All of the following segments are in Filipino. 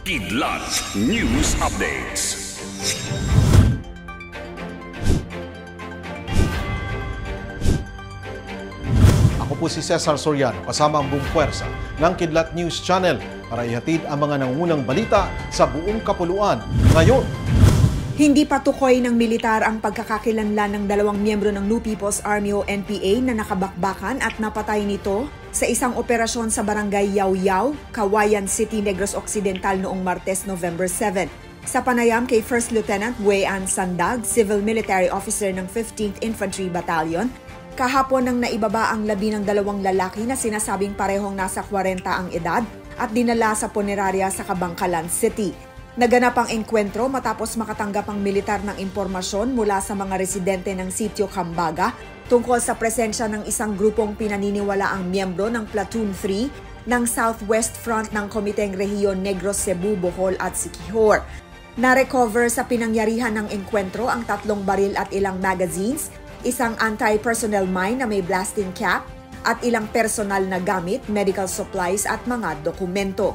Kidlat News Updates. Ako po si Cesar Soriano, kasama ang buong puwersa ng Kidlat News Channel para ihatid ang mga nangungunang balita sa buong kapuluan ngayon. Hindi patukoy ng militar ang pagkakakilanlan ng dalawang miyembro ng New People's Army o NPA na nakabakbakan at napatay nito sa isang operasyon sa barangay Yaw-Yaw, Cauayan City, Negros Occidental noong Martes, November 7. Sa panayam kay First Lieutenant Wean Sandag, Civil Military Officer ng 15th Infantry Battalion, kahapon nang naibaba ang labi ng dalawang lalaki na sinasabing parehong nasa 40 ang edad at dinala sa punerarya sa Cabangcalan City. Naganap ang engkwentro matapos makatanggap ang militar ng impormasyon mula sa mga residente ng Sitio Cambaga tungkol sa presensya ng isang grupong pinaniniwalaang miyembro ng Platoon 3 ng Southwest Front ng Komiteng Rehiyon Negros, Cebu, Bohol at Siquijor. Na-recover sa pinangyarihan ng engkwentro ang 3 baril at ilang magazines, isang anti-personnel mine na may blasting cap at ilang personal na gamit, medical supplies at mga dokumento.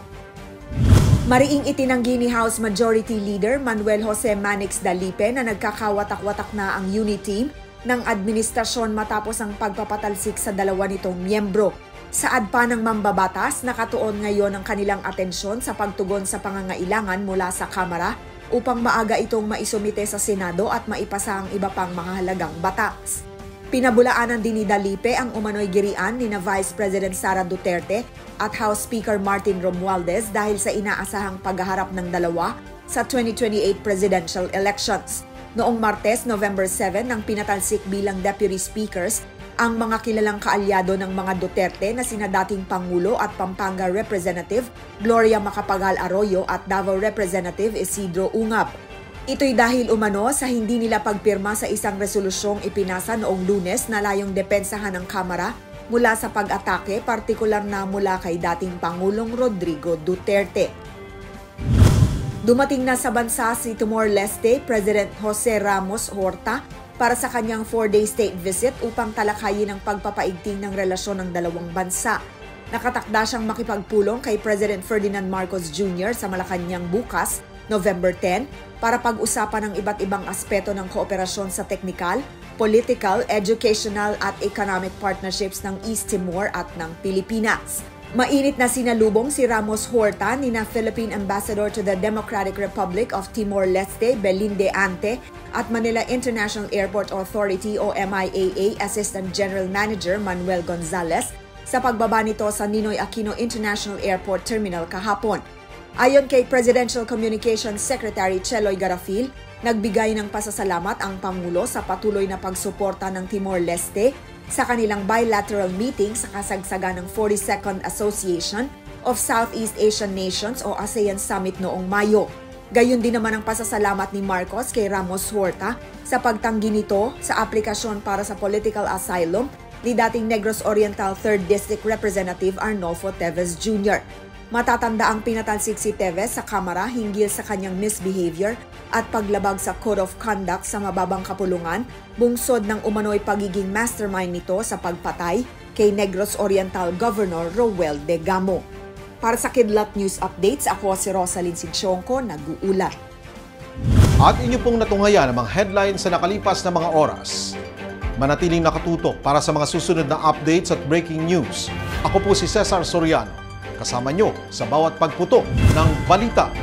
Mariing itinanggi ni House Majority Leader Manuel Jose Manix Dalipe na nagkakawatak-watak na ang unit team ng administrasyon matapos ang pagpapatalsik sa dalawa nitong miyembro. Saad pa ng mambabatas, nakatuon ngayon ang kanilang atensyon sa pagtugon sa pangangailangan mula sa Kamara upang maaga itong maisumite sa Senado at maipasa ang iba pang mahalagang batas. Pinabulaanan din ni Dalipe ang umano'y girian ni na Vice President Sara Duterte at House Speaker Martin Romualdez dahil sa inaasahang paghaharap ng dalawa sa 2028 presidential elections. Noong Martes, November 7, nang pinatalsik bilang Deputy Speakers ang mga kilalang kaalyado ng mga Duterte na sina dating Pangulo at Pampanga Representative Gloria Macapagal Arroyo at Davao Representative Isidro Ungab. Ito'y dahil umano sa hindi nila pagpirma sa isang resolusyong ipinasa noong Lunes na layong depensahan ng Kamara mula sa pag-atake, partikular na mula kay dating Pangulong Rodrigo Duterte. Dumating na sa bansa si Timor-Leste President Jose Ramos Horta para sa kanyang 4-day state visit upang talakayin ang pagpapaigting ng relasyon ng dalawang bansa. Nakatakda siyang makipagpulong kay President Ferdinand Marcos Jr. sa Malacanang bukas, November 10, para pag-usapan ang iba't ibang aspeto ng kooperasyon sa technical, political, educational at economic partnerships ng East Timor at ng Pilipinas. Mainit na sinalubong si Ramos Horta ni na Philippine Ambassador to the Democratic Republic of Timor-Leste, Belinde Ante, at Manila International Airport Authority o MIAA Assistant General Manager Manuel Gonzalez sa pagbaba nito sa Ninoy Aquino International Airport Terminal kahapon. Ayon kay Presidential Communications Secretary Cheloy Garafil, nagbigay ng pasasalamat ang Pangulo sa patuloy na pagsuporta ng Timor-Leste sa kanilang bilateral meeting sa kasagsagan ng 42nd Association of Southeast Asian Nations o ASEAN Summit noong Mayo. Gayon din naman ang pasasalamat ni Marcos kay Ramos Horta sa pagtanggi nito sa aplikasyon para sa political asylum ni dating Negros Oriental 3rd District Representative Arnolfo Teves Jr. Matatanda ang pinatalsik si Teves sa Kamara hinggil sa kanyang misbehavior at paglabag sa Code of Conduct sa mababang kapulungan, bungsod ng umano'y pagiging mastermind nito sa pagpatay kay Negros Oriental Governor Roel De Gamo. Para sa Kidlat News Updates, ako si Rosalyn Sinchonko, nag-uulat. At inyo pong natungayan ang mga headlines sa nakalipas na mga oras. Manatiling nakatutok para sa mga susunod na updates at breaking news. Ako po si Cesar Soriano, kasama nyo sa bawat pagputok ng balita.